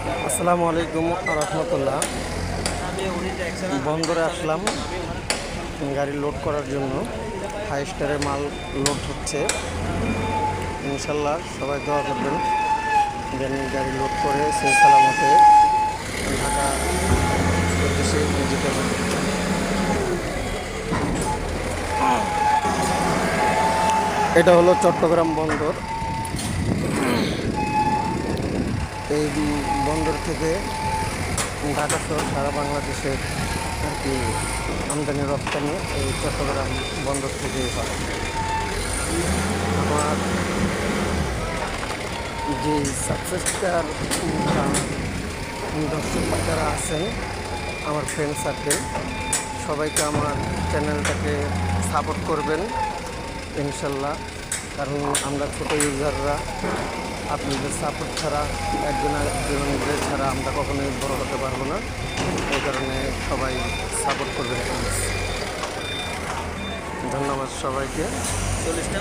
আসসালামু আলাইকুম রহমতুল্লাহ। বন্দরে আসলাম গাড়ি লোড করার জন্য। হাই স্টারের মাল লোড হচ্ছে। ইনশাল্লাহ সবাই দোয়া করবেন যেন গাড়ি লোড করে সেই সালামতে ঢাকা উদ্দেশ্যে যেতে হবে। এটা হলো চট্টগ্রাম বন্দর। এই বন্দর থেকে ঢাকা সহ সারা বাংলাদেশের আর কি আমদানি রপ্তানি এই চট্টগ্রাম বন্দর থেকেই হয়। আমার যে সাবস্ক্রাইবার দর্শক যারা আছেন, আমার ফ্রেন্ড সার্কেল, সবাইকে আমার চ্যানেলটাকে সাপোর্ট করবেন ইনশাল্লাহ। কারণ আমরা ছোটো ইউজাররা আপনাদের সাপোর্ট ছাড়া, একজনের ছাড়া আমরা কখনোই বড় হতে পারবো না। এই কারণে সবাই সাপোর্ট করবেন। ধন্যবাদ সবাইকে। 40টা